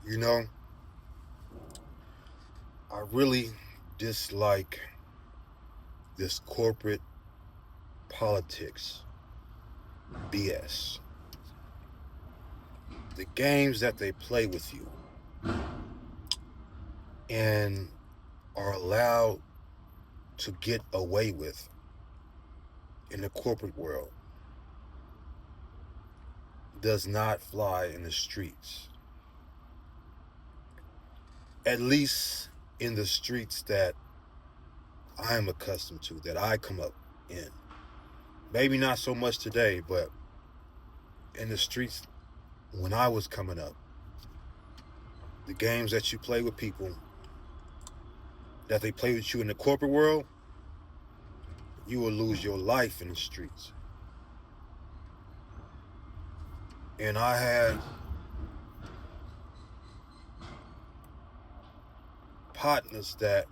You know, I really dislike this corporate politics BS. The games that they play with you and are allowed to get away with in the corporate world does not fly in the streets. At least in the streets that I am accustomed to, that I come up in. Maybe not so much today, but in the streets when I was coming up, the games that you play with people, that they play with you in the corporate world, you will lose your life in the streets. And I had partners that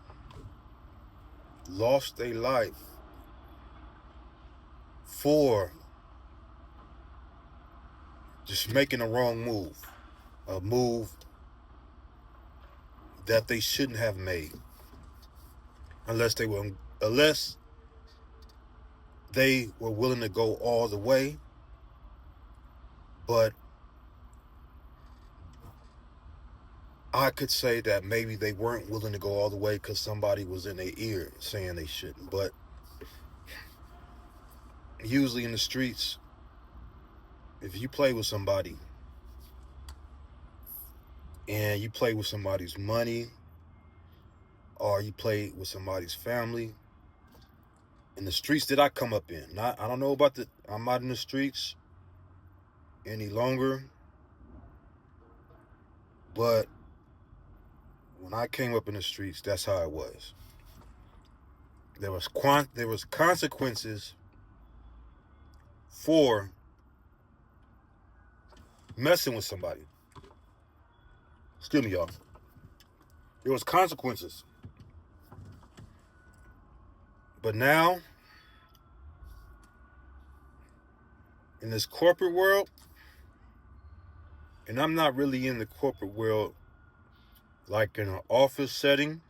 lost their life for just making a wrong move, a move that they shouldn't have made, unless they were willing to go all the way. But I could say that maybe they weren't willing to go all the way because somebody was in their ear saying they shouldn't. But usually in the streets, if you play with somebody and you play with somebody's money or you play with somebody's family, in the streets that I come up in, I don't know about I'm not in the streets any longer, but when I came up in the streets, that's how it was. There was consequences for messing with somebody. Excuse me, y'all. There was consequences. But now, in this corporate world, and I'm not really in the corporate world like in an office setting,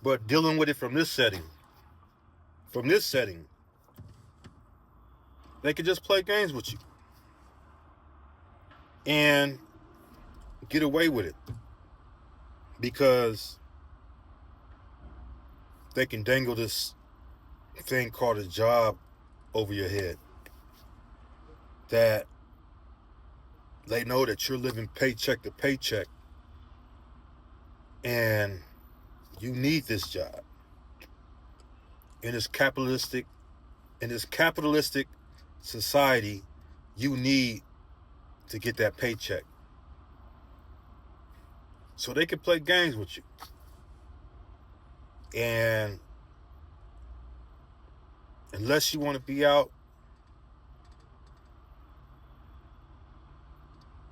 but dealing with it from this setting. From this setting, they could just play games with you and get away with it because they can dangle this thing called a job over your head that they know that you're living paycheck to paycheck and you need this job in this capitalistic society. You need to get that paycheck so they can play games with you. And unless you want to be out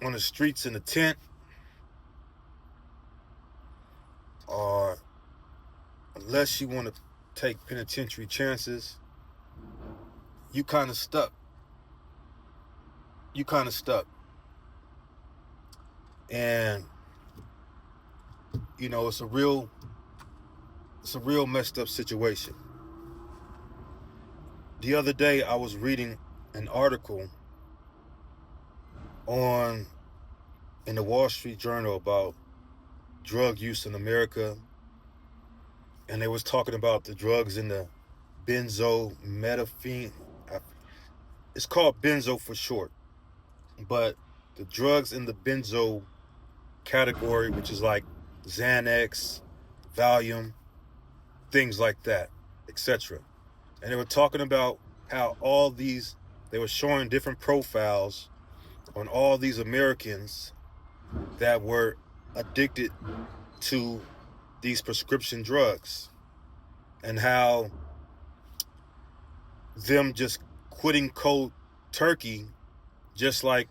on the streets in a tent, or unless you want to take penitentiary chances, you kind of stuck. And it's a real messed up situation. The other day I was reading an article in the Wall Street Journal about drug use in America, and they was talking about the drugs in the benzomethamphetamine. It's called benzo for short, but the drugs in the benzo category, which is like Xanax, Valium, things like that, etc. And they were talking about how they were showing different profiles on all these Americans that were addicted to these prescription drugs, and how them just quitting cold turkey, just like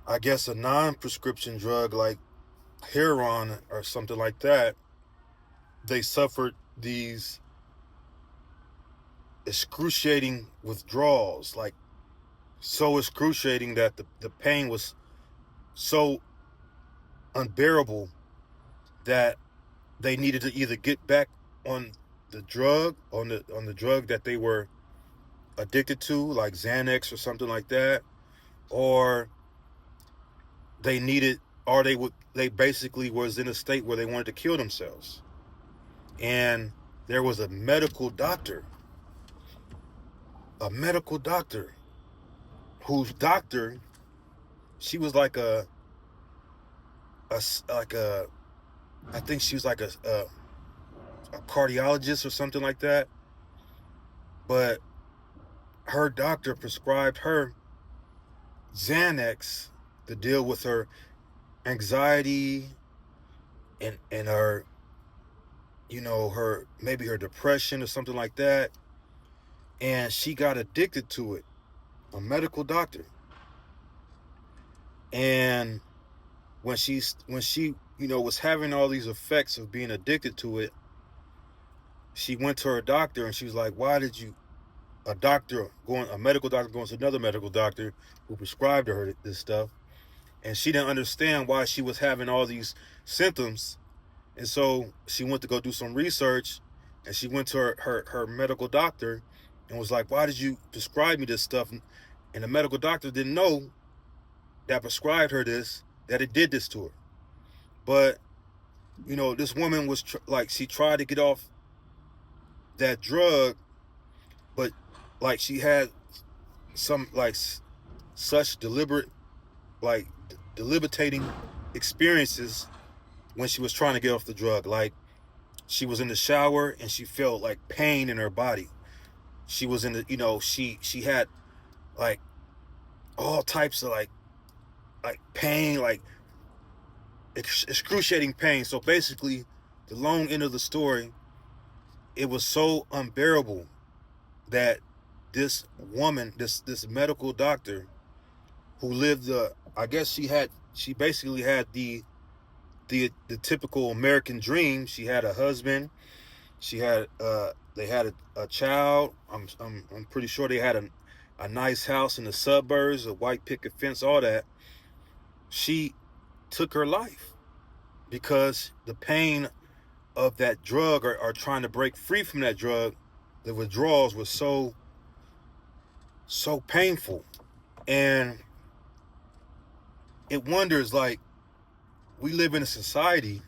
I guess a non-prescription drug like heroin or something like that, they suffered these excruciating withdrawals, like so excruciating that the pain was so unbearable that they needed to either get back on the drug, on the drug that they were addicted to, like Xanax or something like that, or they needed, or they basically was in a state where they wanted to kill themselves. And there was a medical doctor whose doctor, she was like I think she was like a cardiologist or something like that, but her doctor prescribed her Xanax to deal with her anxiety and her, her, maybe her depression or something like that. And she got addicted to it, a medical doctor. And when she was having all these effects of being addicted to it, she went to her doctor and she was like, why did you, a medical doctor going to another medical doctor who prescribed her this stuff, and she didn't understand why she was having all these symptoms. And so she went to go do some research, and she went to her medical doctor and was like, why did you prescribe me this stuff? And the medical doctor didn't know that prescribed her this, that it did this to her. But, this woman was she tried to get off that drug, but like she had some such debilitating experiences when she was trying to get off the drug. Like, she was in the shower and she felt like pain in her body. She was in the, she had like all types of like pain, like excruciating pain. So basically, the long end of the story, it was so unbearable that this woman, this medical doctor who lived I guess she basically had the typical American dream. She had a husband, she had they had a child. I'm pretty sure they had a nice house in the suburbs, a white picket fence, all that. She took her life because the pain of that drug, or trying to break free from that drug, the withdrawals was so painful. And it wonders, like, we live in a society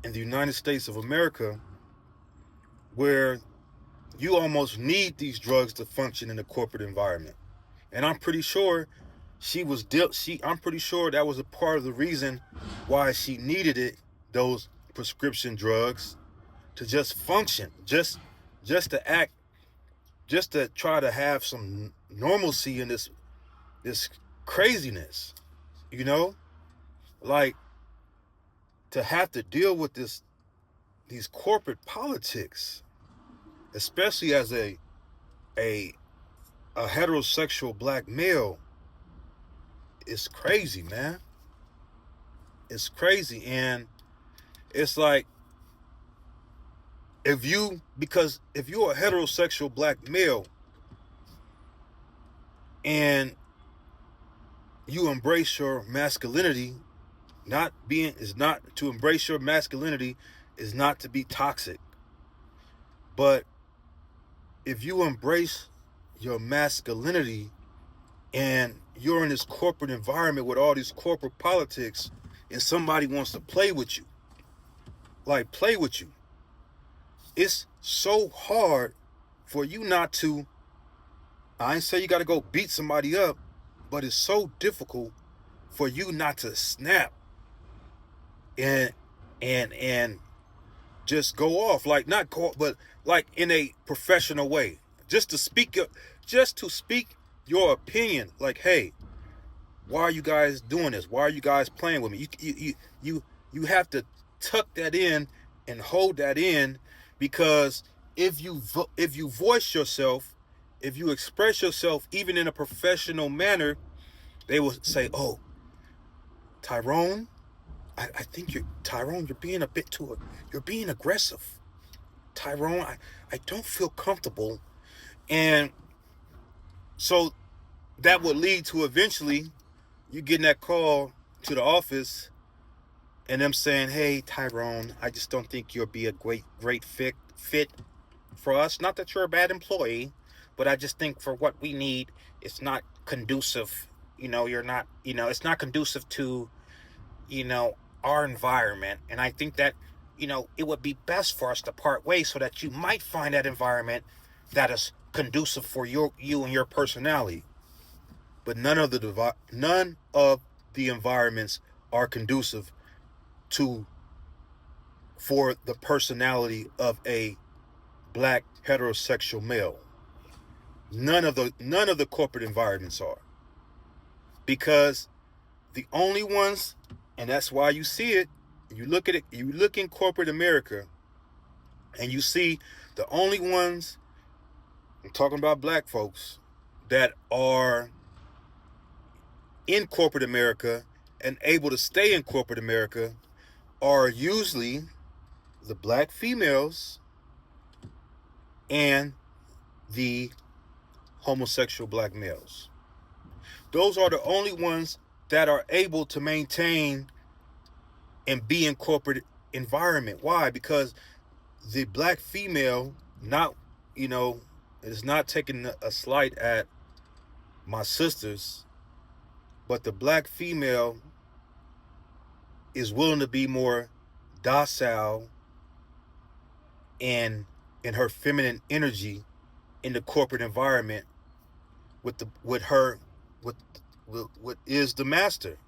in the United States of America where you almost need these drugs to function in the corporate environment. And I'm pretty sure I'm pretty sure that was a part of the reason why she needed it, those prescription drugs, to just function, just to act, just to try to have some normalcy in this craziness, like, to have to deal with these corporate politics, especially as a heterosexual black male. It's crazy, man. It's crazy. And it's like, if you're a heterosexual black male and you embrace your masculinity, to embrace your masculinity is not to be toxic. But if you embrace your masculinity and you're in this corporate environment with all these corporate politics, and somebody wants to play with you, it's so hard for you not to, I ain't say you got to go beat somebody up, but it's so difficult for you not to snap and just go off, but like in a professional way, just to speak your opinion. Like, hey, why are you guys doing this? Why are you guys playing with me? You have to tuck that in and hold that in, because if you voice yourself, if you express yourself even in a professional manner, they will say, oh, Tyrone, I think you're being a bit you're being aggressive. Tyrone, I don't feel comfortable. And so that would lead to eventually you getting that call to the office and them saying, "Hey, Tyrone, I just don't think you'll be a great fit for us. Not that you're a bad employee, but I just think for what we need, it's not conducive. You're not. It's not conducive to our environment. And I think that it would be best for us to part ways so that you might find that environment that is conducive for you and your personality. But none of the environments are conducive to for the personality of a black heterosexual male. None of the corporate environments are, because the only ones, and that's why you see it. You look at it. You look in corporate America, and you see the only ones. I'm talking about black folks that are in corporate America and able to stay in corporate America are usually the black females and the homosexual black males. Those are the only ones that are able to maintain and be in corporate environment. Why? Because the black female, not, it is not taking a slight at my sisters, but the black female is willing to be more docile and in her feminine energy in the corporate environment with what is the master,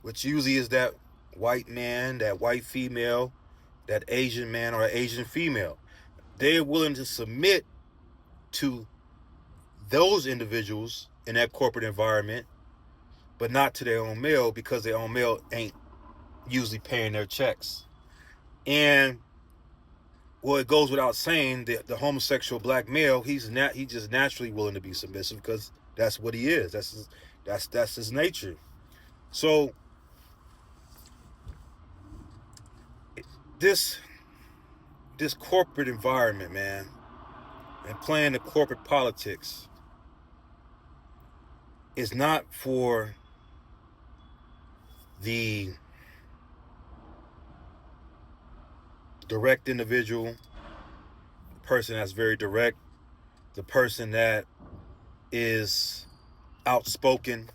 which usually is that white man, that white female, that Asian man or Asian female. They're willing to submit to those individuals in that corporate environment, but not to their own male, because their own male ain't usually paying their checks. And well, it goes without saying that the homosexual black male, he's just naturally willing to be submissive because that's what he is. That's his nature. So this corporate environment, man, and playing the corporate politics is not for the direct individual, the person that's very direct, the person that is outspoken.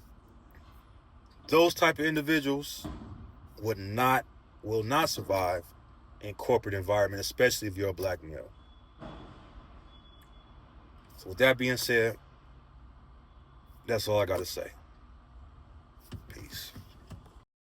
Those type of individuals will not survive in corporate environment, especially if you're a black male. So with that being said, that's all I got to say.